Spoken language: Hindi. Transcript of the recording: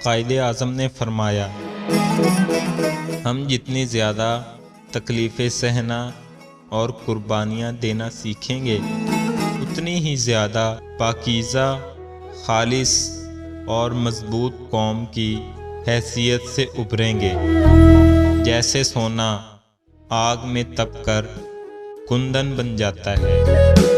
कायदे आज़म ने फरमाया, हम जितनी ज़्यादा तकलीफ़ें सहना और कुर्बानियाँ देना सीखेंगे, उतनी ही ज़्यादा पाकीज़ा, खालिस और मज़बूत कौम की हैसियत से उभरेंगे। जैसे सोना आग में तपकर कुंदन बन जाता है,